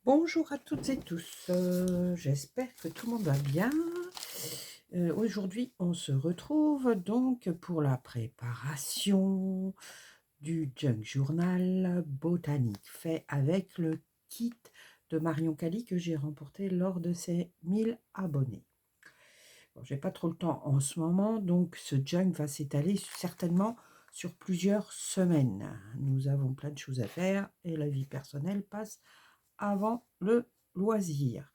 Bonjour à toutes et tous, j'espère que tout le monde va bien. Aujourd'hui, on se retrouve donc pour la préparation du Junk Journal botanique fait avec le kit de Marion Cali que j'ai remporté lors de ses 1000 abonnés. Bon, j'ai pas trop le temps en ce moment, donc ce junk va s'étaler certainement sur plusieurs semaines. Nous avons plein de choses à faire et la vie personnelle passe avant le loisir.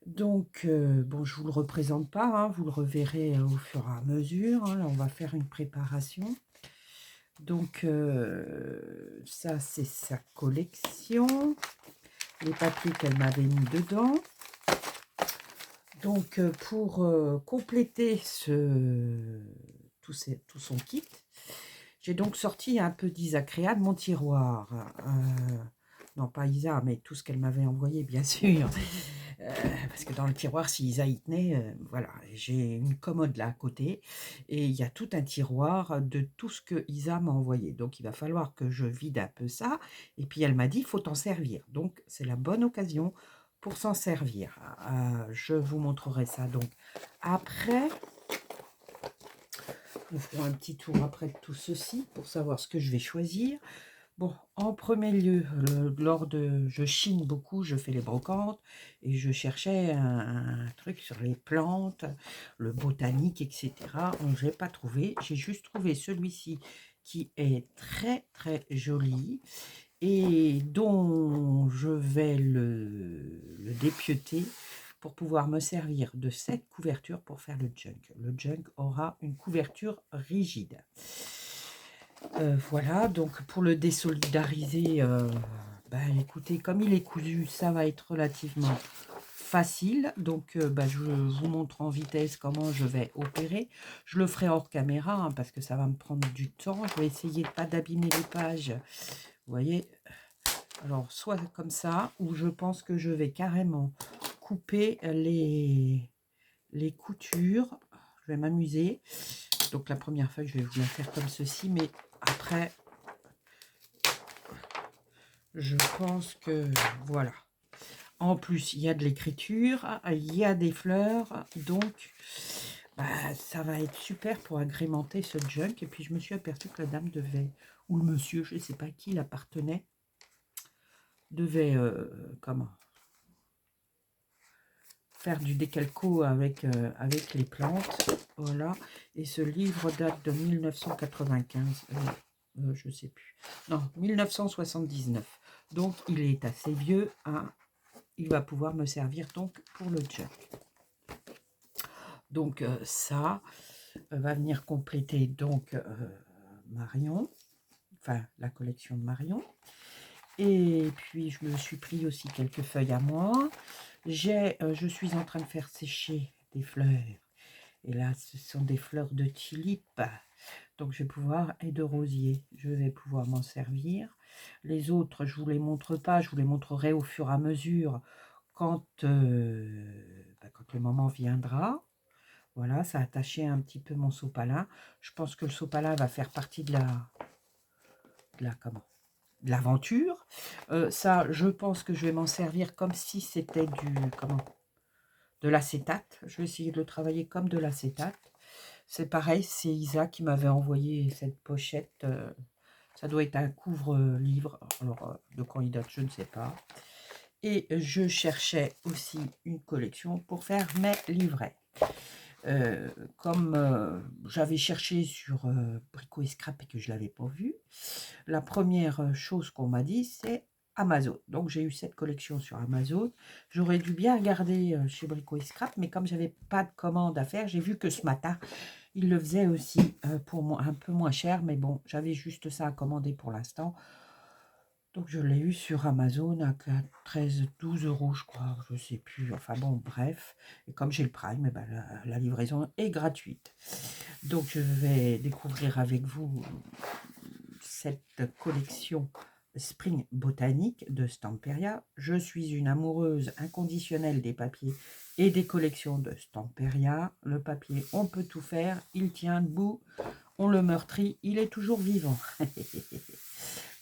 Donc, bon, je ne vous le représente pas, hein, vous le reverrez au fur et à mesure. Hein, là, on va faire une préparation. Donc, ça, c'est sa collection. Les papiers qu'elle m'avait mis dedans. Donc, pour compléter tout son kit, j'ai donc sorti un peu d'Isa Créa de mon tiroir. Non, pas Isa, mais tout ce qu'elle m'avait envoyé, bien sûr. Parce que dans le tiroir, si Isa y tenait, voilà, j'ai une commode là à côté. Et il y a tout un tiroir de tout ce que Isa m'a envoyé. Donc, il va falloir que je vide un peu ça. Et puis, elle m'a dit, il faut t'en servir. Donc, c'est la bonne occasion pour s'en servir. Je vous montrerai ça donc après. Nous ferons un petit tour après de tout ceci pour savoir ce que je vais choisir. Bon, en premier lieu, je chine beaucoup, je fais les brocantes et je cherchais un truc sur les plantes, le botanique, etc. Je n'ai pas trouvé, j'ai juste trouvé celui-ci qui est très très joli et dont je vais le dépieuter pour pouvoir me servir de cette couverture pour faire le junk. Le junk aura une couverture rigide. Voilà, donc pour le désolidariser, écoutez, comme il est cousu, ça va être relativement facile. Donc, je vous montre en vitesse comment je vais opérer. Je le ferai hors caméra hein, parce que ça va me prendre du temps. Je vais essayer de pas d'abîmer les pages. Vous voyez, alors soit comme ça, ou je pense que je vais carrément couper les coutures. Je vais m'amuser. Donc la première fois, je vais vous la faire comme ceci, mais après, je pense que voilà. En plus, il y a de l'écriture, il y a des fleurs, donc ça va être super pour agrémenter ce junk. Et puis je me suis aperçue que la dame devait, ou le monsieur, je ne sais pas qui l'appartenait, devait comment faire du décalco avec les plantes. Voilà. Et ce livre date de 1995. Je ne sais plus. Non, 1979. Donc, il est assez vieux. Hein. Il va pouvoir me servir donc pour le junk. Donc, ça va venir compléter donc Marion. Enfin, la collection de Marion. Et puis, je me suis pris aussi quelques feuilles à moi. Je suis en train de faire sécher des fleurs. Et là, ce sont des fleurs de tulipe. Donc, je vais pouvoir, et de rosier, je vais pouvoir m'en servir. Les autres, je ne vous les montre pas, je vous les montrerai au fur et à mesure quand le moment viendra. Voilà, ça a attaché un petit peu mon sopalin. Je pense que le sopalin va faire partie de l'aventure. Ça, je pense que je vais m'en servir comme si c'était de l'acétate. Je vais essayer de le travailler comme de l'acétate. C'est pareil, c'est Isa qui m'avait envoyé cette pochette. Ça doit être un couvre-livre. Alors, de quand il date, je ne sais pas. Et je cherchais aussi une collection pour faire mes livrets. Comme j'avais cherché sur Brico et Scrap et que je ne l'avais pas vu, la première chose qu'on m'a dit, c'est Amazon. Donc, j'ai eu cette collection sur Amazon. J'aurais dû bien regarder chez Brico et Scrap, mais comme j'avais pas de commande à faire, j'ai vu que ce matin, il le faisait aussi pour moi, un peu moins cher. Mais bon, j'avais juste ça à commander pour l'instant. Donc, je l'ai eu sur Amazon à 13, 12 euros, je crois. Je ne sais plus. Enfin bon, bref. Et comme j'ai le Prime, eh ben, la livraison est gratuite. Donc, je vais découvrir avec vous cette collection Spring Botanique de Stamperia. Je suis une amoureuse inconditionnelle des papiers et des collections de Stamperia. Le papier, on peut tout faire, il tient debout, on le meurtrit, il est toujours vivant.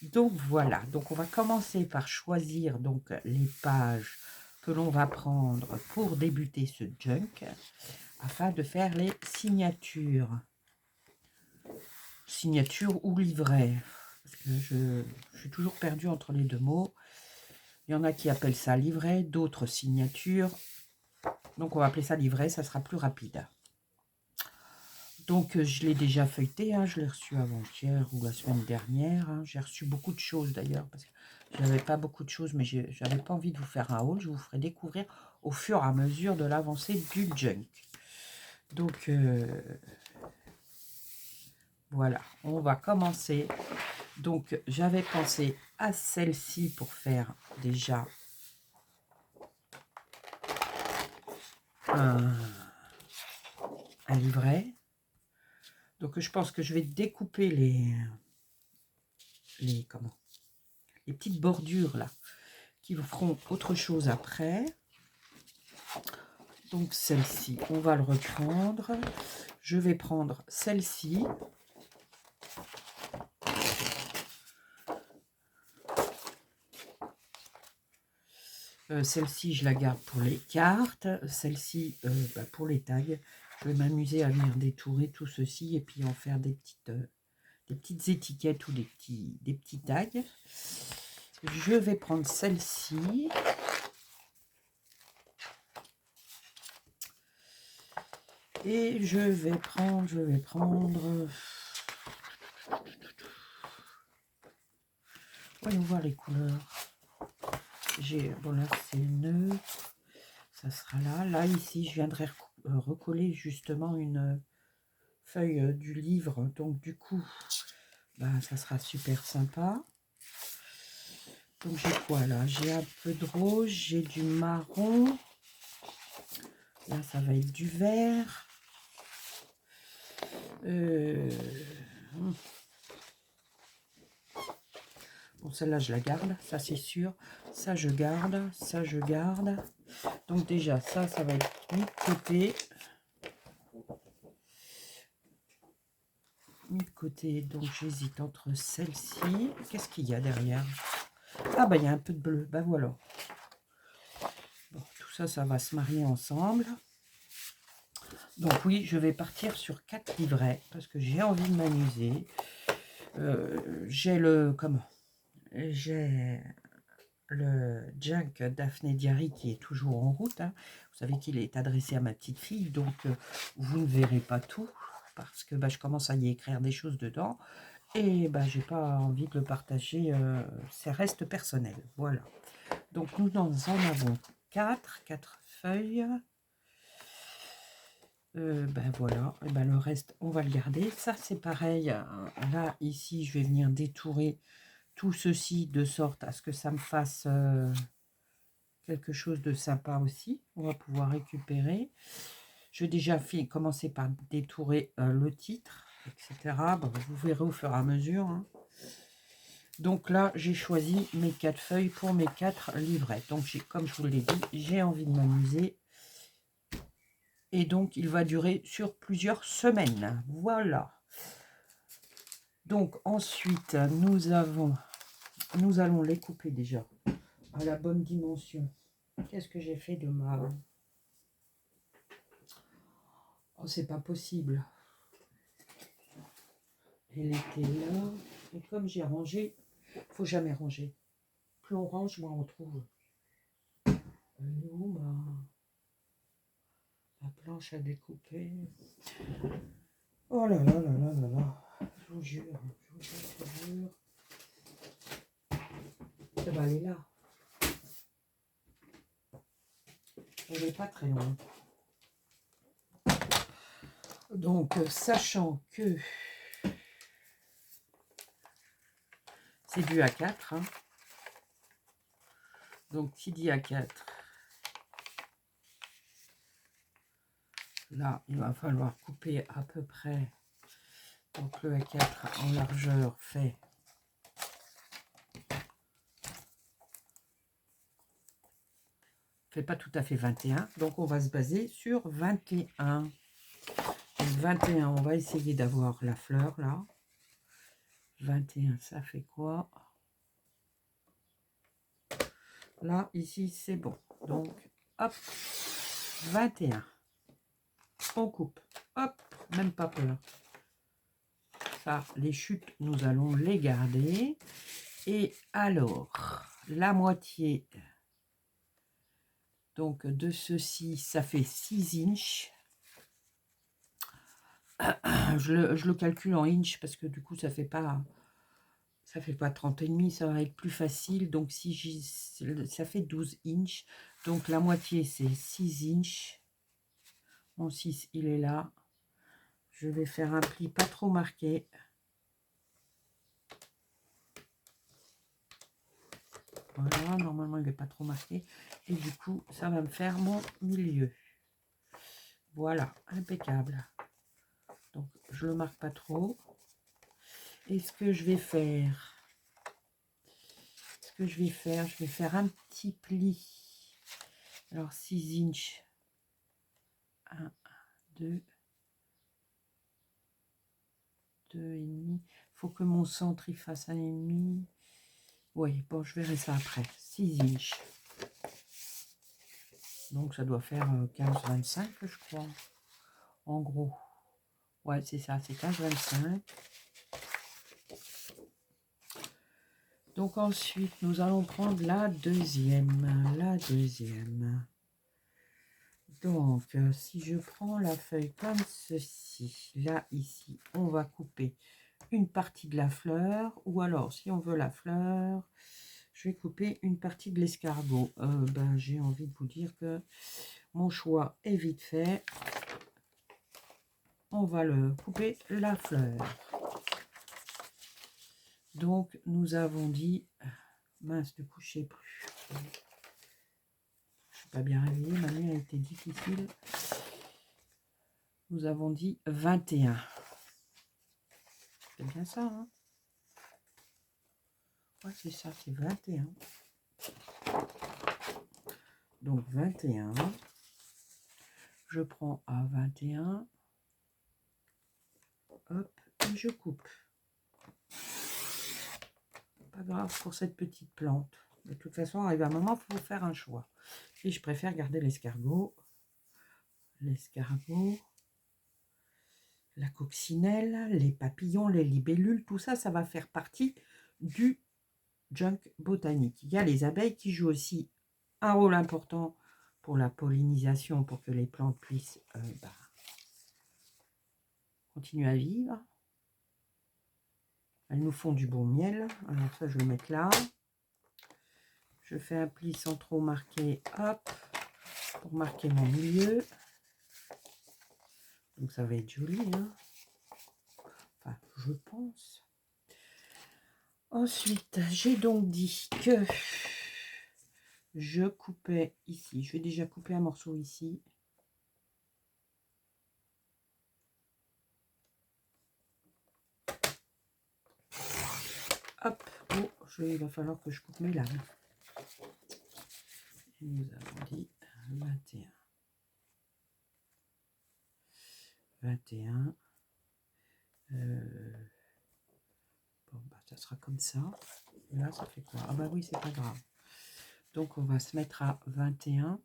Donc voilà, donc on va commencer par choisir donc les pages que l'on va prendre pour débuter ce junk afin de faire les signatures. Signature ou livret, parce que je suis toujours perdue entre les deux mots. Il y en a qui appellent ça livret, d'autres signature. Donc on va appeler ça livret, ça sera plus rapide. Donc je l'ai déjà feuilleté, hein, je l'ai reçu avant-hier ou la semaine dernière. Hein. J'ai reçu beaucoup de choses d'ailleurs, parce que je n'avais pas beaucoup de choses, mais je n'avais pas envie de vous faire un haul. Je vous ferai découvrir au fur et à mesure de l'avancée du junk. Donc voilà, on va commencer. Donc j'avais pensé à celle-ci pour faire déjà un livret. Donc je pense que je vais découper les petites bordures là qui feront autre chose après. Donc celle-ci, on va le reprendre. Je vais prendre celle-ci. Celle-ci, je la garde pour les cartes. Celle-ci, pour les tags. Je vais m'amuser à venir détourer tout ceci et puis en faire des petites étiquettes ou des petits tags. Je vais prendre celle-ci. Et je vais prendre... Voyons voir les couleurs. Bon là c'est neutre. Ça sera là. Là, ici, je viendrai recoller justement une feuille du livre. Donc du coup, ça sera super sympa. Donc j'ai quoi là? J'ai un peu de rose, j'ai du marron. Là, ça va être du vert. Bon, celle-là, je la garde, ça c'est sûr. Ça, je garde. Ça, je garde. Donc déjà, ça va être mis de côté. Mis de côté. Donc j'hésite entre celle-ci. Qu'est-ce qu'il y a derrière? Ah, il y a un peu de bleu. Voilà. Bon, tout ça, ça va se marier ensemble. Donc oui, je vais partir sur 4 livrets parce que j'ai envie de m'amuser. J'ai le junk Daphné Diary qui est toujours en route. Hein. Vous savez qu'il est adressé à ma petite fille, donc vous ne verrez pas tout parce que je commence à y écrire des choses dedans et j'ai pas envie de le partager. C'est reste personnel. Voilà. Donc nous en avons 4 feuilles. Voilà, le reste on va le garder. Ça c'est pareil, là ici je vais venir détourer tout ceci de sorte à ce que ça me fasse quelque chose de sympa aussi. On va pouvoir récupérer. Je vais déjà commencer par détourer le titre, etc. Vous verrez au fur et à mesure. Hein. Donc là j'ai choisi mes 4 feuilles pour mes 4 livrets. Donc comme je vous l'ai dit, j'ai envie de m'amuser. Et donc, il va durer sur plusieurs semaines. Voilà. Donc, ensuite, nous allons les couper déjà à la bonne dimension. Qu'est-ce que j'ai fait de mal? Oh, c'est pas possible. Elle était là. Et comme j'ai rangé, faut jamais ranger. Plus on range, moins on trouve. Où ma planche à découper? Oh là là là là là là. Je vous jure, je vous jure. Elle est là. Elle n'est pas très loin. Donc, sachant que c'est du A4, hein. Donc, qui dit A4, là, il va falloir couper à peu près. Donc, le A4 en largeur fait pas tout à fait 21. Donc, on va se baser sur 21. Donc, 21, on va essayer d'avoir la fleur, là. 21, ça fait quoi? Là, ici, c'est bon. Donc, hop, 21. On coupe. Hop, même pas peur. Ça, les chutes, nous allons les garder. Et alors, la moitié donc de ceci, ça fait 6 inches. Je le calcule en inches parce que du coup, ça fait pas 30 et demi, ça va être plus facile. Donc, si ça fait 12 inches. Donc, la moitié, c'est 6 inches. Mon 6, il est là. Je vais faire un pli pas trop marqué. Voilà, normalement, il n'est pas trop marqué. Et du coup, ça va me faire mon milieu. Voilà, impeccable. Donc, je le marque pas trop. Et ce que je vais faire, je vais faire un petit pli. Alors, 6 inches. 1, 2, 2,5. Il faut que mon centre il fasse 1,5. Oui, bon, je verrai ça après. 6 inches. Donc, ça doit faire 15-25, je crois. En gros. Ouais, c'est ça, c'est 15-25. Donc, ensuite, nous allons prendre la deuxième. La deuxième. Donc, si je prends la feuille comme ceci, là, ici, on va couper une partie de la fleur. Ou alors, si on veut la fleur, je vais couper une partie de l'escargot. Ben, j'ai envie de vous dire que mon choix est vite fait. On va le couper la fleur. Donc, nous avons dit... Mince, du coup, je sais plus. Je suis pas bien réveillée, ma nuit a été difficile. Nous avons dit 21. C'est bien ça, hein? Ouais, c'est ça, c'est 21. Donc 21. Je prends à 21. Hop, et je coupe. Pas grave pour cette petite plante. De toute façon, arrive un moment, il faut faire un choix. Et je préfère garder l'escargot. L'escargot. La coccinelle, les papillons, les libellules, tout ça, ça va faire partie du junk botanique. Il y a les abeilles qui jouent aussi un rôle important pour la pollinisation, pour que les plantes puissent continuer à vivre. Elles nous font du bon miel. Alors ça, je vais le mettre là. Je fais un pli sans trop marquer, hop, pour marquer mon milieu. Donc ça va être joli, hein. Enfin, je pense. Ensuite, j'ai donc dit que je coupais ici. Je vais déjà couper un morceau ici. Hop, oh, il va falloir que je coupe mes lames. Et nous avons dit 21. 21. Bon, bah, ça sera comme ça. Et là, ça fait quoi? Ah bah oui, c'est pas grave. Donc, on va se mettre à 21.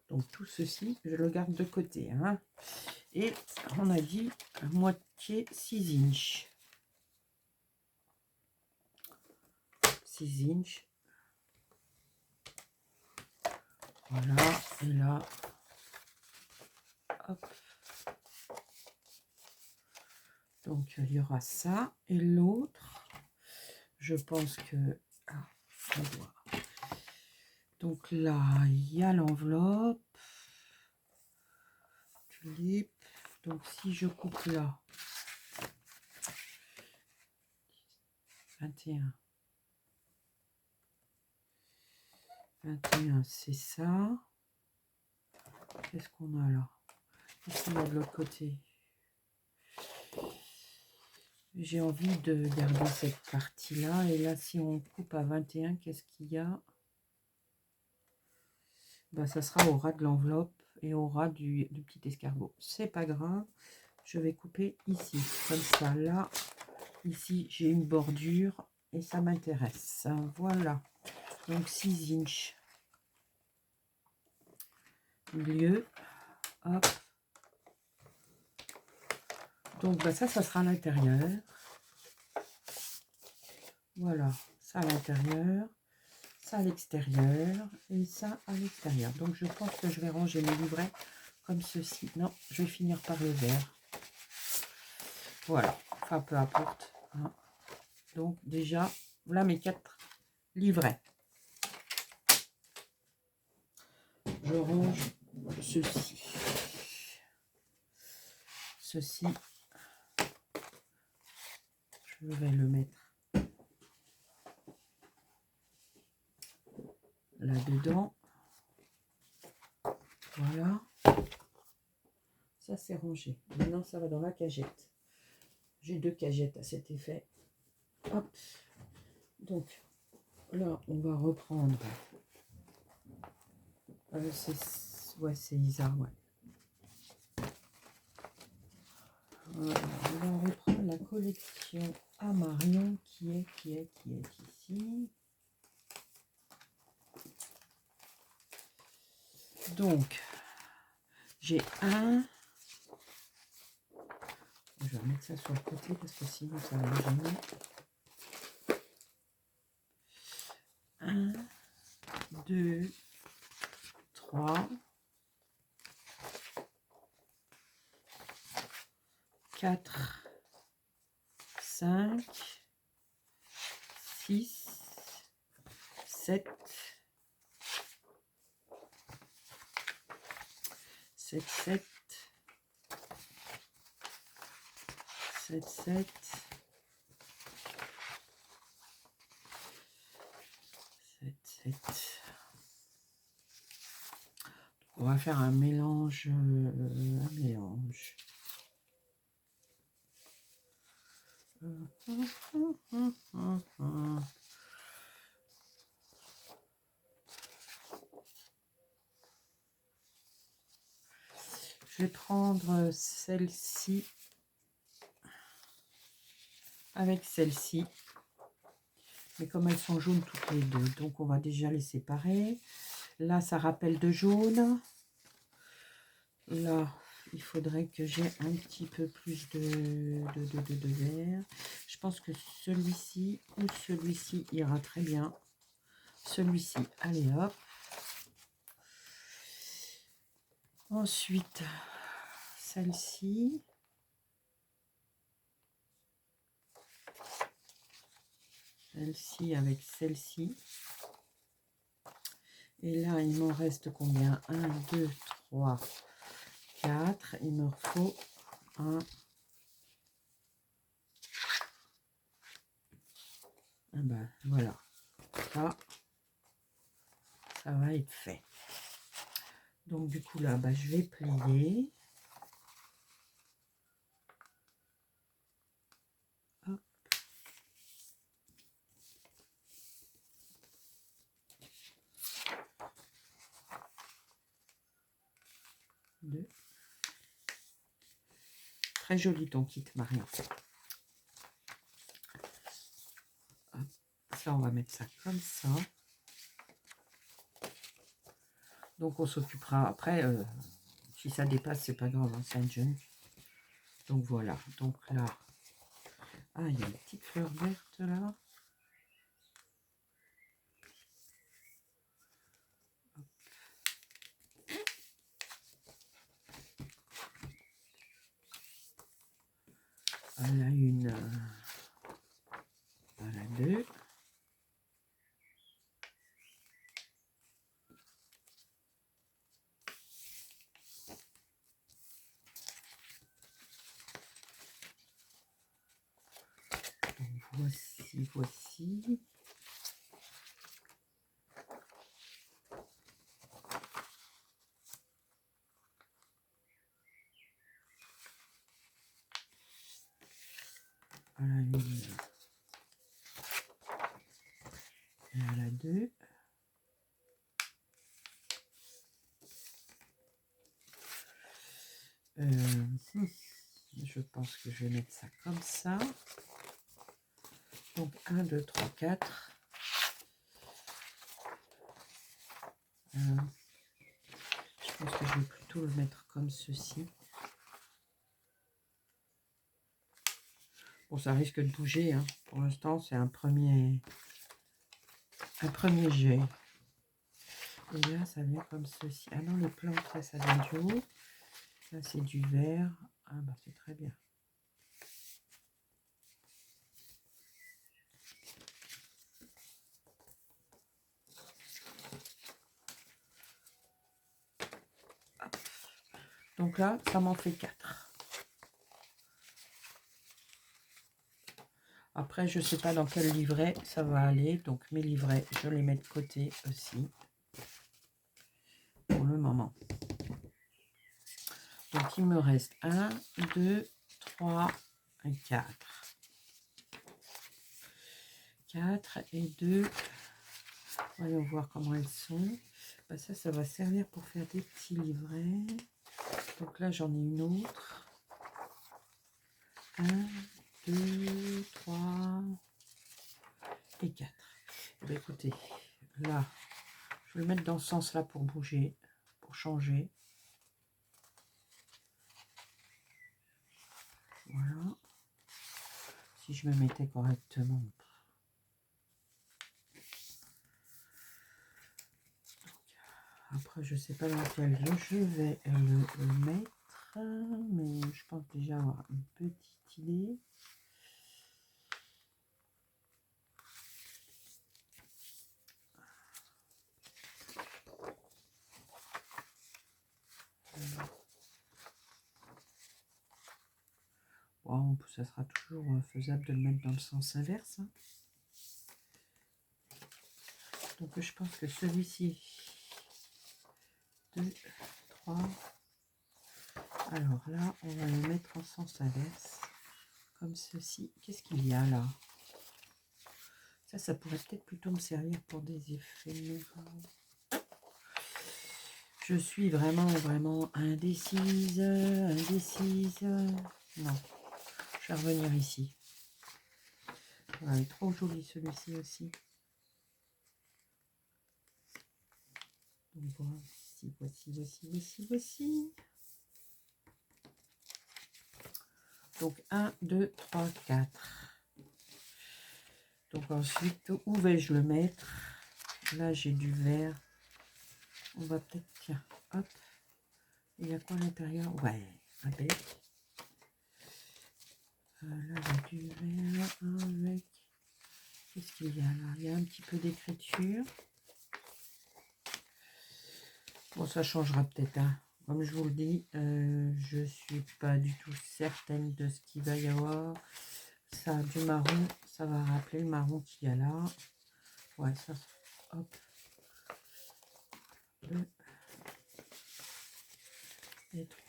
Donc, tout ceci, je le garde de côté, hein. Et on a dit moitié 6 inches. 6 inches. Voilà. Et là, hop. Donc, il y aura ça. Et l'autre, je pense que... Ah, on va voir. Donc là, il y a l'enveloppe. Tulipe. Donc, si je coupe là, 21. 21, c'est ça. Qu'est-ce qu'on a là? Qu'est-ce qu'on a de l'autre côté? J'ai envie de garder cette partie-là. Et là, si on coupe à 21, qu'est-ce qu'il y a? Ben, ça sera au ras de l'enveloppe et au ras du petit escargot. C'est pas grave. je vais couper ici, comme ça. Là, ici, j'ai une bordure et ça m'intéresse. Voilà. Donc 6 inches. Milieu. Hop. Donc bah, ça sera à l'intérieur. Voilà, ça à l'intérieur, ça à l'extérieur et ça à l'extérieur. Donc je pense que je vais ranger mes livrets comme ceci. Non, je vais finir par le vert. Voilà, enfin peu importe. Hein. Donc déjà, voilà mes 4 livrets. Je range ceci. Ceci, je vais le mettre là-dedans. Voilà. Ça, c'est rangé. Maintenant, ça va dans la cagette. J'ai 2 cagettes à cet effet. Hop. Donc, là, on va reprendre. C'est Isa, ouais. Voilà, on va reprendre la collection à Marion qui est ici. Donc, j'ai un. Je vais mettre ça sur le côté parce que sinon ça va me gêner. 1, 2, 3, 4, 5, 6, 7, 7, 7, 7, 7, 7, 7. On va faire un mélange. Je vais prendre celle-ci avec celle-ci. Mais comme elles sont jaunes toutes les deux, donc on va déjà les séparer. Là, ça rappelle de jaune. Là, il faudrait que j'ai un petit peu plus de vert. Je pense que celui-ci ou celui-ci ira très bien. Celui-ci, allez hop. Ensuite, celle-ci. Celle-ci avec celle-ci. Et là, il m'en reste combien? 1, 2, 3, 4. Il me faut un. Ah ben, voilà. Ça va être fait. Donc, du coup, là, bah, je vais plier. Hop. Deux. Très joli ton kit, Marion. Hop. Ça, on va mettre ça comme ça. Donc, on s'occupera après. Si ça dépasse, c'est pas grave, hein, c'est un jeune. Donc, voilà. Donc, là. Ah, il y a une petite fleur verte, là. Elle a une. Elle a 2. Donc, voici. Elle a une. Et elle a 2. je pense que je vais mettre ça comme ça. Donc 1, 2, 3, 4. Je pense que je vais plutôt le mettre comme ceci. Bon, ça risque de bouger, hein. Pour l'instant, c'est un premier jet. Et là, ça vient comme ceci. Ah non, le plan, ça vient du haut. Là, c'est du vert. Ah bah, c'est très bien. Hop. Donc là, ça m'en fait 4. Après, je ne sais pas dans quel livret ça va aller. Donc, mes livrets, je les mets de côté aussi. Pour le moment. Donc, il me reste 1, 2, 3, 4. 4 et 2. Voyons voir comment elles sont. Bah, ça va servir pour faire des petits livrets. Donc là, j'en ai une autre. 1, 2, 3 et 4. Bah, écoutez, là, je vais le mettre dans ce sens-là pour bouger, pour changer. Voilà. Si je me mettais correctement. Après, je ne sais pas dans quel lieu je vais le mettre, mais je pense déjà avoir une petite idée. Bon, ça sera toujours faisable de le mettre dans le sens inverse. Hein. Donc, je pense que celui-ci, 2, 3. Alors là, on va le mettre en sens inverse, comme ceci. Qu'est-ce qu'il y a là? Ça pourrait peut-être plutôt me servir pour des effets. Je suis vraiment indécise. Non, je vais revenir ici. Voilà, il est trop joli celui-ci aussi. Donc voici. Donc 1, 2, 3, 4. Donc ensuite, où vais-je le mettre? Là, j'ai du vert. On va peut-être, tiens, hop. Il y a quoi à l'intérieur? Ouais, un bec. Là, j'ai du vert avec... Qu'est-ce qu'il y a là? Il y a un petit peu d'écriture. Bon, ça changera peut-être. Hein. Comme je vous le dis, je suis pas du tout certaine de ce qu'il va y avoir. Ça a du marron. Ça va rappeler le marron qu'il y a là. Ouais, ça, hop. 2 et 3.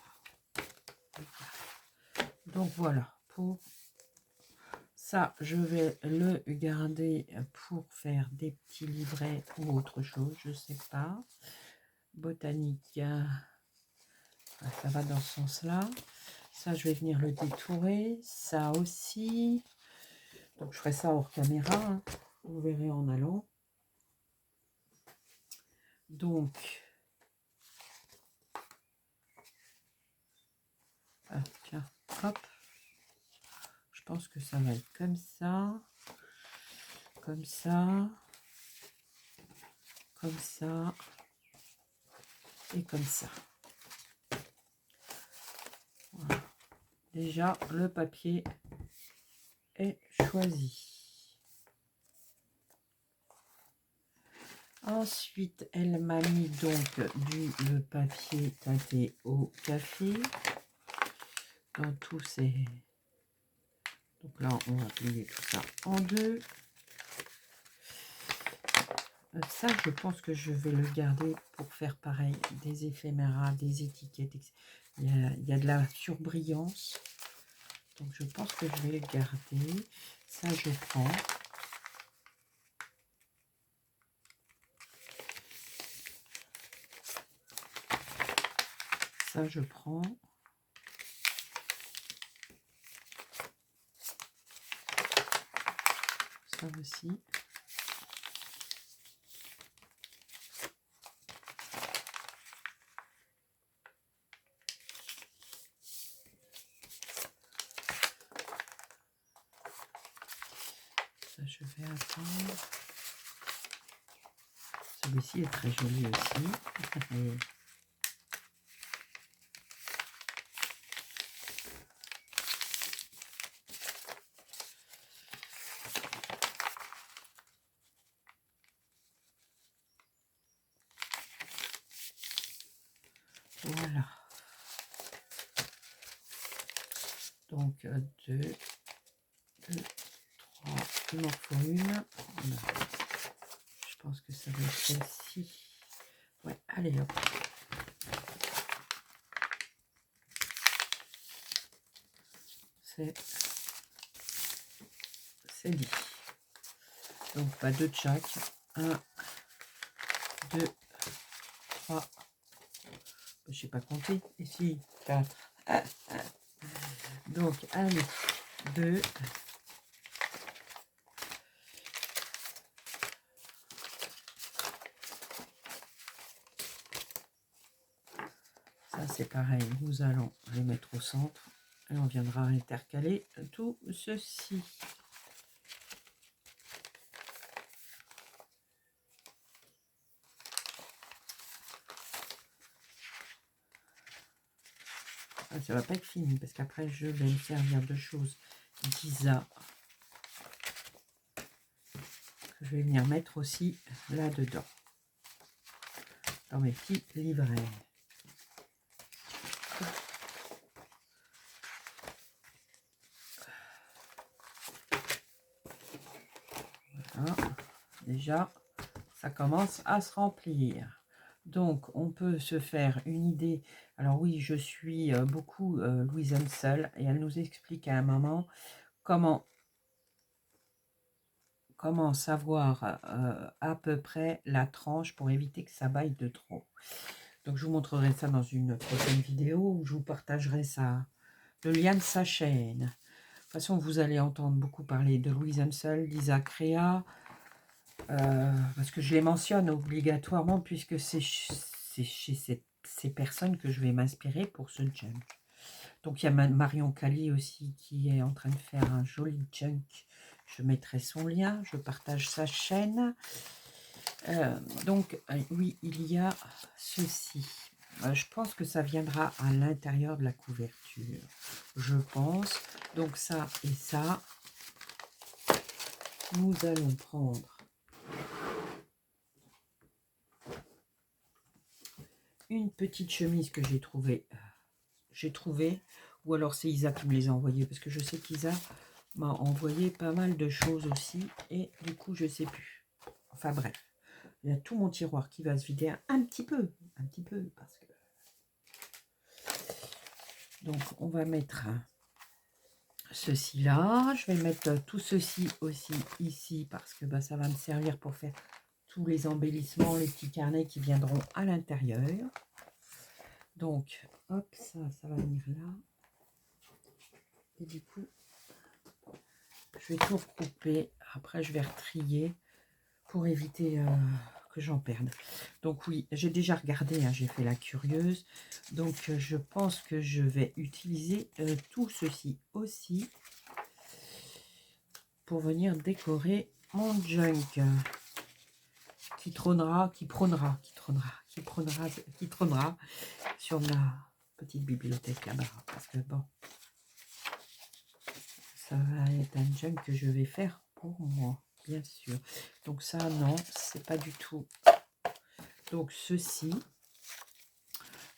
Donc voilà, pour ça, je vais le garder pour faire des petits livrets ou autre chose, je sais pas. Botanique, ça va dans ce sens-là. Ça, je vais venir le détourer. Ça aussi. Donc, je ferai ça hors caméra. Hein. Vous verrez en allant. Donc, ah, tiens, hop. Je pense que ça va être comme ça. Comme ça. Comme ça. Et comme ça. Voilà. Déjà, le papier est choisi. Ensuite, elle m'a mis donc le papier teinté au café. Dans tous ces... Donc là, on va plier tout ça en deux. Ça, je pense que je vais le garder pour faire pareil, des éphéméras, des étiquettes. Il y a de la surbrillance. Donc, je pense que je vais le garder. Ça, je prends. Ça, je prends. ça aussi. Ça, je vais attendre. Celui-ci est très joli aussi. Voilà. Donc, 2, 3, il m'en faut une. Je pense que ça va être celle-ci. Ouais, allez hop. C'est dit. Donc, pas 2 de chaque. 1, 2, 3. Je ne sais pas compter. Ici, 4. Donc, allez, 2. Ça, c'est pareil. Nous allons le mettre au centre. Et on viendra intercaler tout ceci. Ah, ça va pas être fini parce qu'après je vais me servir de choses Giza. Je vais venir mettre aussi là-dedans. Dans mes petits livrets. Voilà. Déjà, ça commence à se remplir. Donc, on peut se faire une idée. Alors oui, je suis beaucoup Louise Ansel et elle nous explique à un moment comment savoir à peu près la tranche pour éviter que ça baille de trop. Donc, je vous montrerai ça dans une prochaine vidéo où je vous partagerai ça, le lien de sa chaîne. De toute façon, vous allez entendre beaucoup parler de Louise Ansel, d'Isa Créa, parce que je les mentionne obligatoirement puisque c'est chez ces personnes que je vais m'inspirer pour ce junk. Donc il y a Marion Cali aussi qui est en train de faire un joli junk. Je mettrai son lien, je partage sa chaîne. Donc oui, il y a ceci. Je pense que ça viendra à l'intérieur de la couverture. Je pense. Donc ça et ça. Nous allons prendre une petite chemise que j'ai trouvée. Ou alors c'est Isa qui me les a envoyées, parce que je sais qu'Isa m'a envoyé pas mal de choses aussi, et du coup je sais plus. Enfin bref, il y a tout mon tiroir qui va se vider un petit peu, parce que... Donc on va mettre ceci là, je vais mettre tout ceci aussi ici, parce que bah, ça va me servir pour faire tous les embellissements, les petits carnets qui viendront à l'intérieur. Donc hop, ça va venir là. Et du coup, je vais tout recouper. Après, je vais retrier pour éviter que j'en perde. Donc oui, j'ai déjà regardé, hein, j'ai fait la curieuse. Donc je pense que je vais utiliser tout ceci aussi pour venir décorer mon junk qui trônera sur ma petite bibliothèque là-bas. Parce que bon, ça va être un junk que je vais faire pour moi, bien sûr. Donc ça, non, c'est pas du tout. Donc ceci,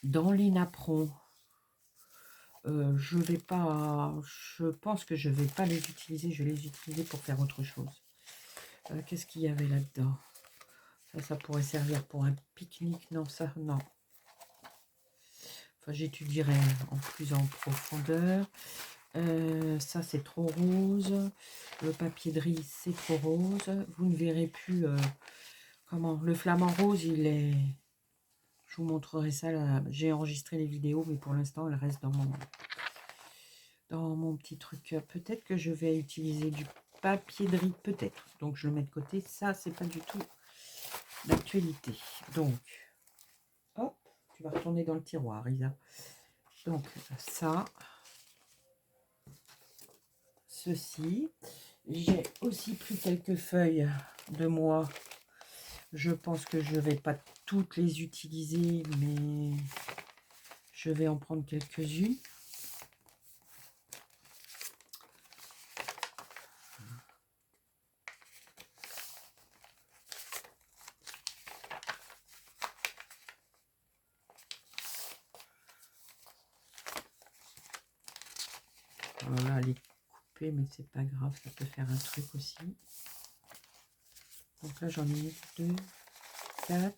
dans l'inapron, je pense que je vais pas les utiliser, je vais les utiliser pour faire autre chose. Qu'est-ce qu'il y avait là-dedans? Ça pourrait servir pour un pique-nique. Non, ça, non. Enfin, j'étudierai en profondeur. Ça, c'est trop rose. Le papier de riz, c'est trop rose. Vous ne verrez plus comment. Le flamant rose, il est... Je vous montrerai ça là. J'ai enregistré les vidéos, mais pour l'instant, elle reste dans mon petit truc. Peut-être que je vais utiliser du papier de riz, peut-être. Donc, je le mets de côté. Ça, c'est pas du tout d'actualité. Donc, hop, tu vas retourner dans le tiroir, Isa. Donc, ça, ceci. J'ai aussi pris quelques feuilles de moi. Je pense que je ne vais pas toutes les utiliser, mais je vais en prendre quelques-unes. Voilà, elle est coupée, mais c'est pas grave, ça peut faire un truc aussi. Donc là, j'en ai mis 2, 4,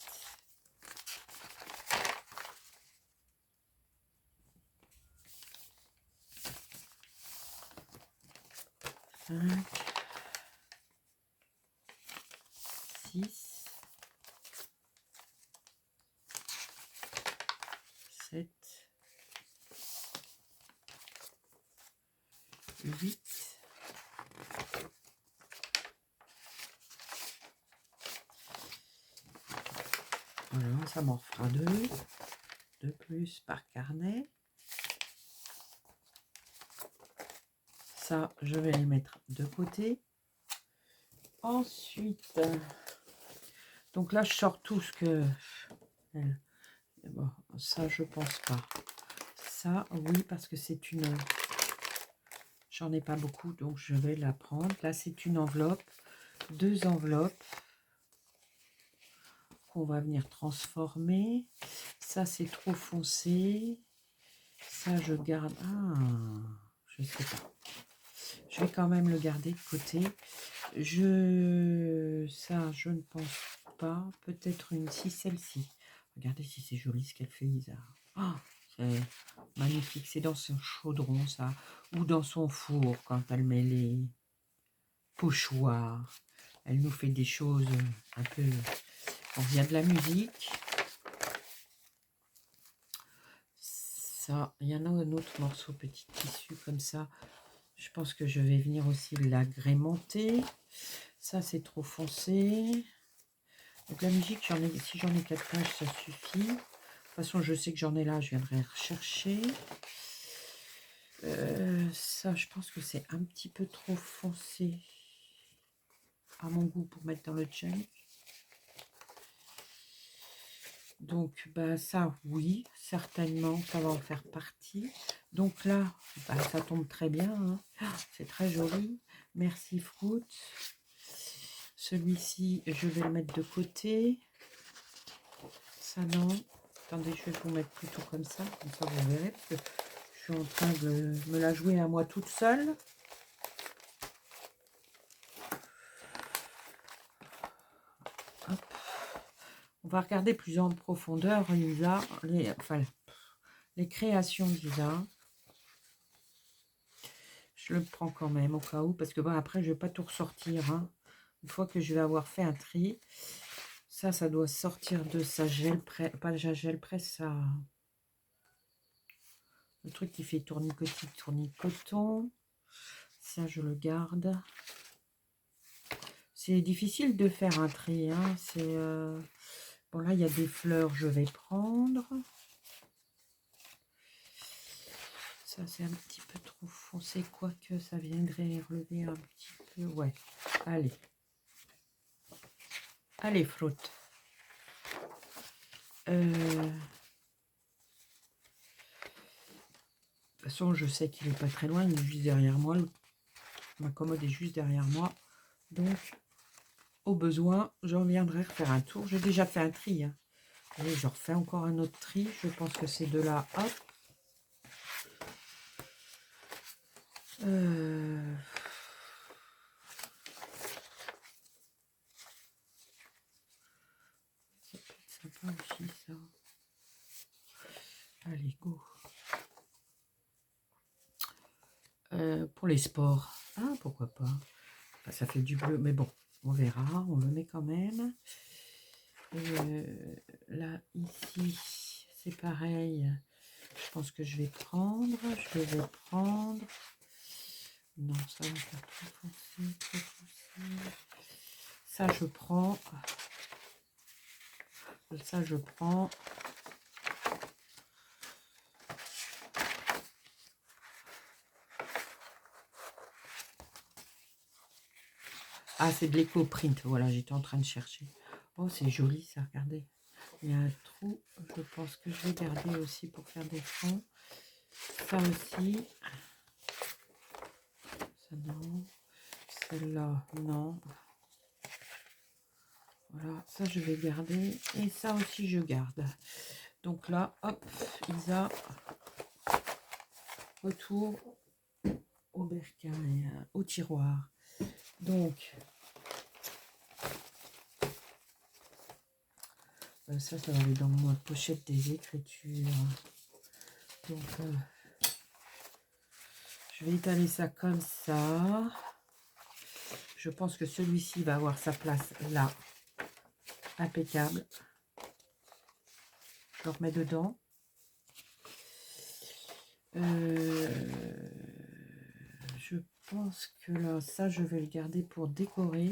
5, 6, 7, 8. Voilà, ça m'en fera 2 de plus par carnet. Ça, je vais les mettre de côté. Ensuite, donc là, je sors tout ce que... Bon, ça, je pense pas. Ça, oui, parce que c'est une... J'en ai pas beaucoup, donc je vais la prendre. Là, c'est une enveloppe. 2 enveloppes qu'on va venir transformer. Ça, c'est trop foncé. Ça, je garde... Ah, je sais pas. Je vais quand même le garder de côté. Ça, je ne pense pas. Peut-être une... Si, celle-ci. Regardez si c'est joli ce qu'elle fait, Lisa. Ah, c'est magnifique. C'est dans son chaudron, ça. Ou dans son four, quand elle met les pochoirs. Elle nous fait des choses un peu... On vient de la musique. Ça, il y en a un autre morceau, petit tissu comme ça. Je pense que je vais venir aussi l'agrémenter. Ça, c'est trop foncé. Donc la musique, si j'en ai 4 pages, ça suffit. De toute façon, je sais que j'en ai là, je viendrai rechercher. Ça, je pense que c'est un petit peu trop foncé à mon goût pour mettre dans le junk. Donc, bah, ça, oui, certainement, ça va en faire partie. Donc là, bah, ça tombe très bien. Hein. C'est très joli. Merci, Fruit. Celui-ci, je vais le mettre de côté. Ça, non. Attendez, je vais vous mettre plutôt comme ça vous verrez. Parce que je suis en train de me la jouer à moi toute seule. Hop. On va regarder plus en profondeur, Lisa, les créations d'Isa. Je le prends quand même au cas où, parce que bon, après, je ne vais pas tout ressortir. Hein. Une fois que je vais avoir fait un tri, ça doit sortir de sa gel presse, pas de sa gel presse, ça... Le truc qui fait tournicoton. Ça, je le garde. C'est difficile de faire un tri. Hein. C'est... Bon, là, il y a des fleurs, je vais prendre. Ça, c'est un petit peu trop foncé, quoique ça viendrait relever un petit peu. Ouais, allez. Allez, Fruit. De toute façon, je sais qu'il n'est pas très loin, il est juste derrière moi. Ma commode est juste derrière moi. Donc, au besoin, j'en viendrai refaire un tour. J'ai déjà fait un tri. Hein. Et je refais encore un autre tri. Je pense que c'est de là. Hop. Ça peut être sympa aussi, ça. Allez, go. Pour les sports. Ah, pourquoi pas. Enfin, ça fait du bleu, mais bon, on verra. On le met quand même. Là, ici, c'est pareil. Je pense que je vais prendre. Non, ça va faire trop foncé, trop Ça, je prends. Ça, je prends. Ah, c'est de l'éco-print. Voilà, j'étais en train de chercher. Oh, c'est joli, ça, regardez. Il y a un trou. Je pense que je vais garder aussi pour faire des fonds. Ça aussi. Ça, non. Celle-là, non. Voilà, ça je vais garder. Et ça aussi je garde. Donc là, hop, Isa, retour au bercail, au tiroir. Donc, ça va aller dans ma pochette des écritures. Donc, je vais étaler ça comme ça. Je pense que celui-ci va avoir sa place là. Impeccable. Je le remets dedans. Je pense que là, ça, je vais le garder pour décorer.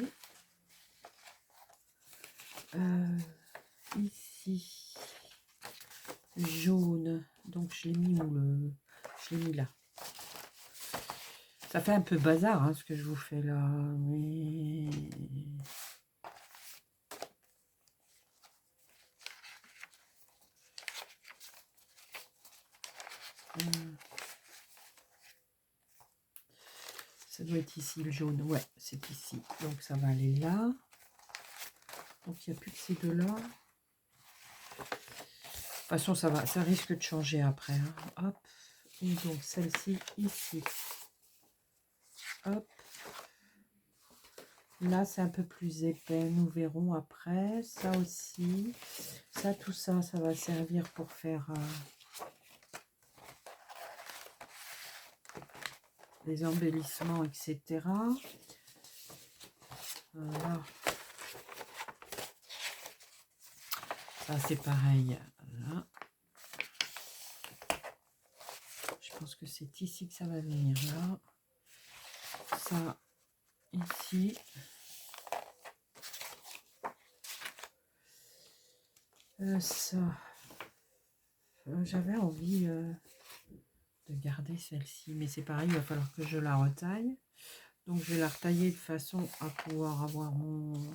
Ici, jaune. Donc, je l'ai mis où le... Je l'ai mis là. Ça fait un peu bazar, hein, ce que je vous fais là. Mais... ça doit être ici le jaune. Ouais, c'est ici. Donc, ça va aller là. Donc, il n'y a plus que ces deux-là. De toute façon, ça risque de changer après. Hein. Hop. Et donc, celle-ci ici. Hop. Là, c'est un peu plus épais. Nous verrons après. Ça aussi. Ça, tout ça, ça va servir pour faire des embellissements, etc. Voilà. Ça, c'est pareil. Là. Je pense que c'est ici que ça va venir. Là. Ça, ici. Ça. J'avais envie de garder celle-ci. Mais c'est pareil, il va falloir que je la retaille. Donc, je vais la retailler de façon à pouvoir avoir mon...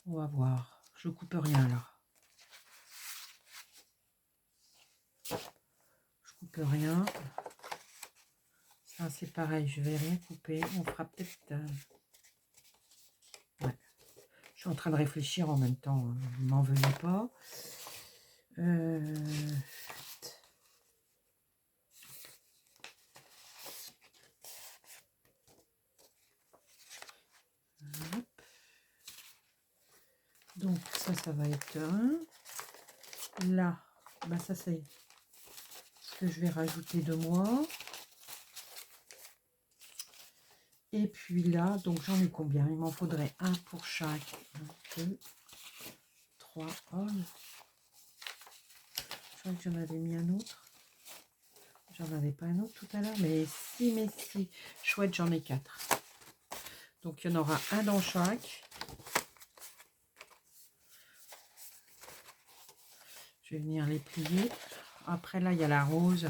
On va voir. Je coupe rien là. Je coupe rien. Ça, c'est pareil. Je vais rien couper. On fera peut-être... Ouais. Je suis en train de réfléchir en même temps. Hein. Ne m'en venez pas. Donc, ça va être un. Là, bah ça, c'est ce que je vais rajouter de moi. Et puis là, donc j'en ai combien? Il m'en faudrait un pour chaque. 1, 2, 3. Oh, je crois que j'en avais mis un autre. J'en avais pas un autre tout à l'heure, mais si. Chouette, j'en ai 4. Donc, il y en aura un dans chaque. Je vais venir les plier. Après, là, il y a la rose.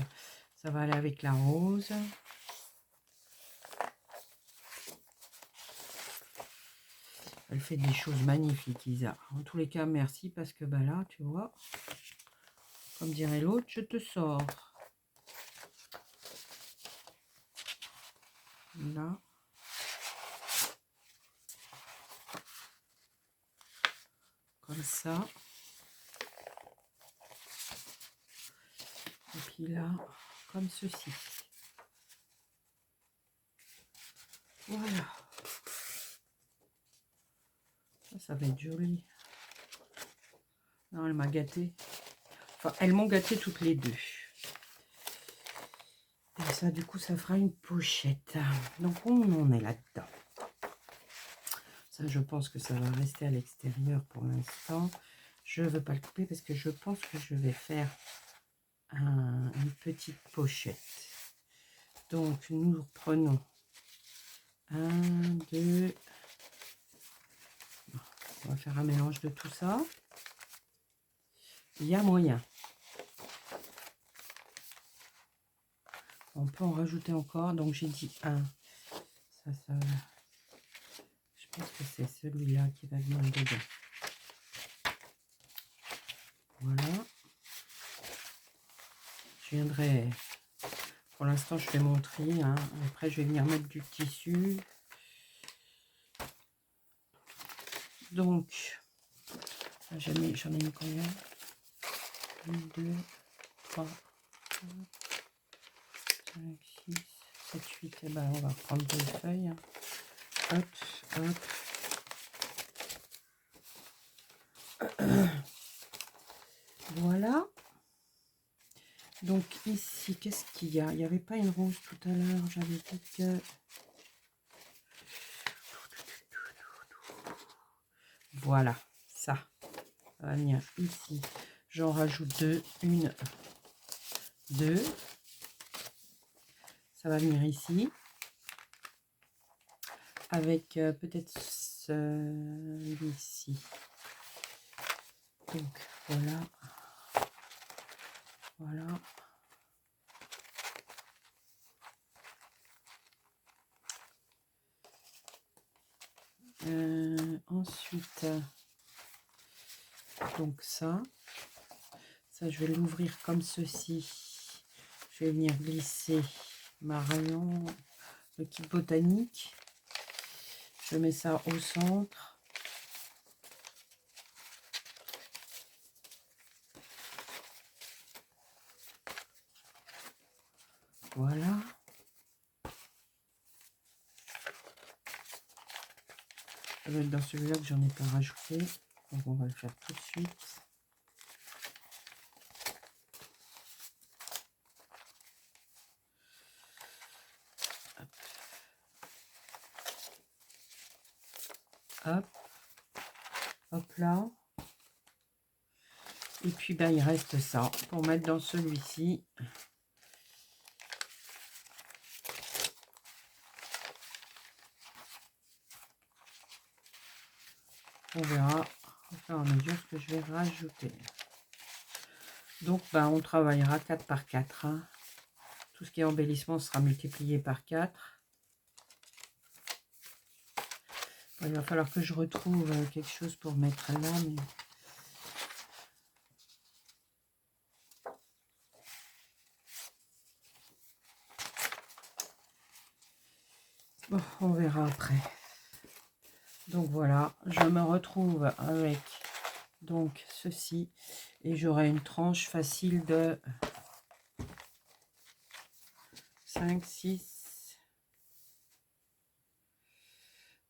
Ça va aller avec la rose. Elle fait des choses magnifiques, Isa. En tous les cas, merci parce que bah là, tu vois, comme dirait l'autre, je te sors. Là. Comme ça. Et puis là, comme ceci. Voilà. Ça va être joli. Non, elle m'a gâtée. Enfin, elles m'ont gâtée toutes les deux. Et ça, du coup, ça fera une pochette. Donc, on en est là-dedans. Ça, je pense que ça va rester à l'extérieur pour l'instant. Je ne veux pas le couper parce que je pense que je vais faire une petite pochette. Donc, nous prenons 1, 2, On va faire un mélange de tout ça. Il y a moyen. On peut en rajouter encore. Donc j'ai dit un. Ça. Je pense que c'est celui-là qui va venir dedans. Voilà. Je viendrai. Pour l'instant, je fais mon tri. Hein. Après, je vais venir mettre du tissu. Donc, j'en ai mis combien? 1, 2, 3, 4, 5, 6, 7, 8. Et ben, on va prendre 2 feuilles. Hein. Hop, hop. Voilà. Donc ici, qu'est-ce qu'il y a? Il n'y avait pas une rose tout à l'heure. J'avais dit que... Voilà, ça va venir ici. J'en rajoute 2. 1, 2. Ça va venir ici. Avec peut-être celui-ci. Donc voilà. Voilà. Ensuite, donc ça je vais l'ouvrir comme ceci. Je vais venir glisser ma rayon, le kit botanique. Je mets ça au centre. Voilà. Ça va être dans celui-là que j'en ai pas rajouté. Donc on va le faire tout de suite. Hop. Hop là. Et puis ben il reste ça pour mettre dans celui-ci. On verra au fur et à mesure ce que je vais rajouter. Donc ben on travaillera 4 par 4. Hein. Tout ce qui est embellissement sera multiplié par 4. Bon, il va falloir que je retrouve quelque chose pour mettre là. Mais... Bon, on verra après. Donc voilà, je me retrouve avec donc ceci et j'aurai une tranche facile de 5, 6,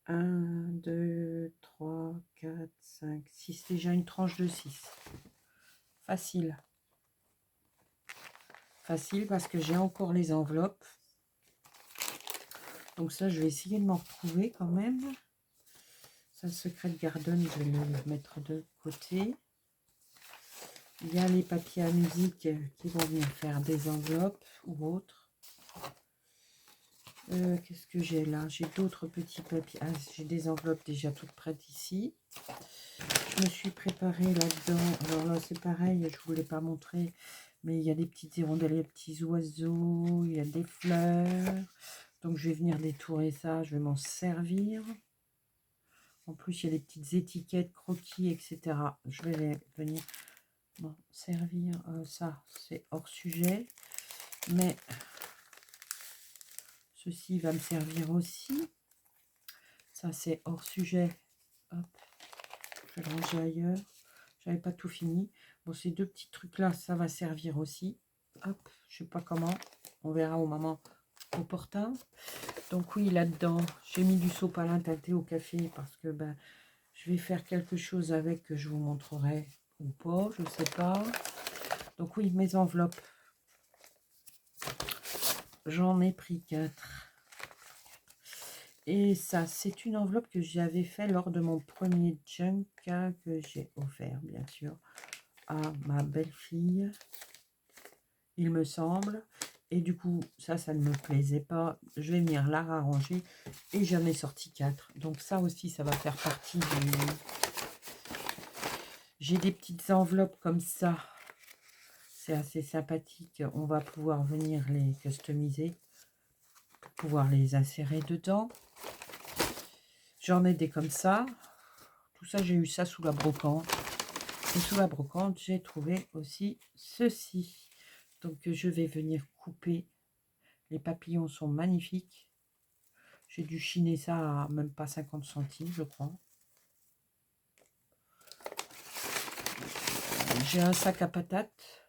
1, 2, 3, 4, 5, 6, déjà une tranche de 6. Facile. Facile parce que j'ai encore les enveloppes. Donc ça, je vais essayer de m'en retrouver quand même. Ça, Secret Garden, je vais le mettre de côté. Il y a les papiers à musique qui vont venir faire des enveloppes ou autres. Qu'est-ce que j'ai là? J'ai d'autres petits papiers. Ah, j'ai des enveloppes déjà toutes prêtes ici. Je me suis préparée là-dedans. Alors là, c'est pareil, je ne voulais pas montrer. Mais il y a des petites hirondelles, des petits oiseaux, il y a des fleurs. Donc, je vais venir détourer ça. Je vais m'en servir. En plus, il y a des petites étiquettes, croquis, etc. Je vais venir m'en servir. Ça, c'est hors sujet. Mais ceci va me servir aussi. Ça, c'est hors sujet. Hop. Je vais le ranger ailleurs. J'avais pas tout fini. Bon, ces deux petits trucs-là, ça va servir aussi. Hop, je sais pas comment. On verra au moment opportun. Donc oui, là-dedans, j'ai mis du sopalin teinté au café parce que ben, je vais faire quelque chose avec que je vous montrerai ou pas, je sais pas. Donc oui, mes enveloppes. J'en ai pris 4. Et ça, c'est une enveloppe que j'avais fait lors de mon premier junk que j'ai offert, bien sûr, à ma belle-fille, il me semble. Et du coup, ça ne me plaisait pas. Je vais venir la rarranger et j'en ai sorti 4. Donc ça aussi, ça va faire partie J'ai des petites enveloppes comme ça. C'est assez sympathique. On va pouvoir venir les customiser pour pouvoir les insérer dedans. J'en ai des comme ça. Tout ça, j'ai eu ça sous la brocante. Et sous la brocante, j'ai trouvé aussi ceci. Donc, je vais venir couper. Les papillons sont magnifiques. J'ai dû chiner ça à même pas 50 centimes, je crois. J'ai un sac à patates.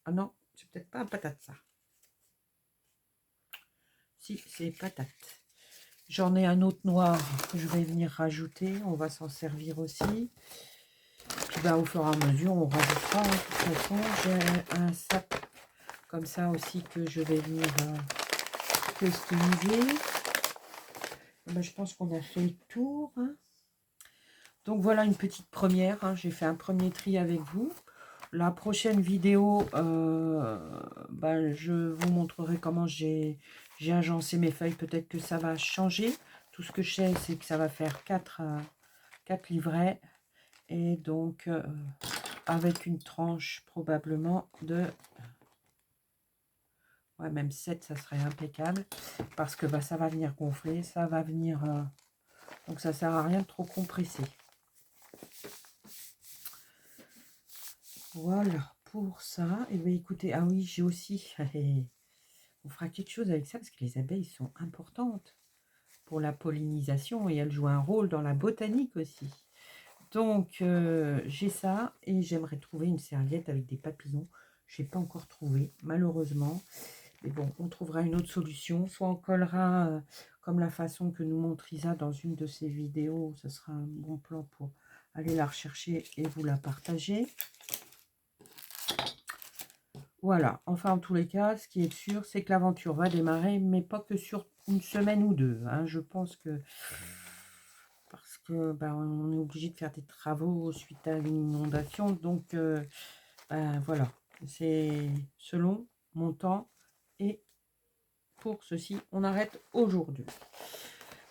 Ah non, c'est peut-être pas un patate, ça. Si, c'est patates. J'en ai un autre noir que je vais venir rajouter. On va s'en servir aussi. Puis bah, au fur et à mesure, on rajoutera. De toute façon, j'ai un sac comme ça aussi que je vais venir customiser. Bah, je pense qu'on a fait le tour. Hein. Donc voilà une petite première. Hein. J'ai fait un premier tri avec vous. La prochaine vidéo, bah, je vous montrerai comment j'ai agencé mes feuilles. Peut-être que ça va changer. Tout ce que je sais, c'est que ça va faire 4 livrets. Et donc, avec une tranche probablement de... Ouais, même 7, ça serait impeccable. Parce que bah, ça va venir gonfler. Ça va venir... donc, ça sert à rien de trop compresser. Voilà pour ça. Et bien écoutez, ah oui, j'ai aussi... on fera quelque chose avec ça parce que les abeilles sont importantes pour la pollinisation et elles jouent un rôle dans la botanique aussi. Donc, j'ai ça et j'aimerais trouver une serviette avec des papillons. Je n'ai pas encore trouvé, malheureusement. Mais bon, on trouvera une autre solution. Soit on collera comme la façon que nous montre Isa dans une de ses vidéos. Ce sera un bon plan pour aller la rechercher et vous la partager. Voilà, enfin en tous les cas, ce qui est sûr, c'est que l'aventure va démarrer, mais pas que sur une semaine ou deux. Hein. Je pense que, parce que ben, on est obligé de faire des travaux suite à une inondation. Donc ben, voilà, c'est selon mon temps. Et pour ceci, on arrête aujourd'hui.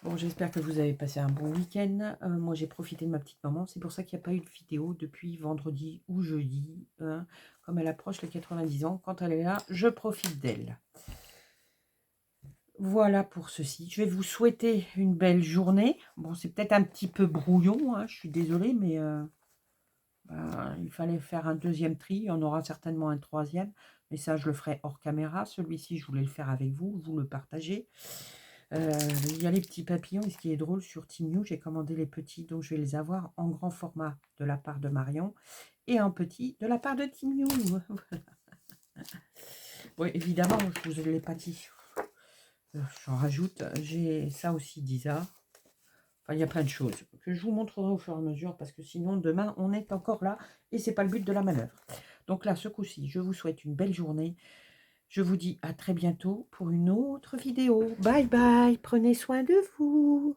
Bon, j'espère que vous avez passé un bon week-end. Moi, j'ai profité de ma petite maman. C'est pour ça qu'il n'y a pas eu de vidéo depuis vendredi ou jeudi. Hein. Comme elle approche les 90 ans, quand elle est là, je profite d'elle. Voilà pour ceci. Je vais vous souhaiter une belle journée. Bon, c'est peut-être un petit peu brouillon. Hein, je suis désolée, mais ben, il fallait faire un deuxième tri. Il y en aura certainement un troisième. Mais ça, je le ferai hors caméra. Celui-ci, je voulais le faire avec vous. Vous le partagez. Il y a les petits papillons, et ce qui est drôle sur Temu, j'ai commandé les petits, donc je vais les avoir en grand format de la part de Marion et en petit de la part de Temu. Oui, évidemment, je vous l'ai pas dit. J'en rajoute, j'ai ça aussi d'Isa. Enfin, il y a plein de choses que je vous montrerai au fur et à mesure parce que sinon, demain, on est encore là et c'est pas le but de la manœuvre. Donc là, ce coup-ci, je vous souhaite une belle journée. Je vous dis à très bientôt pour une autre vidéo. Bye bye, prenez soin de vous.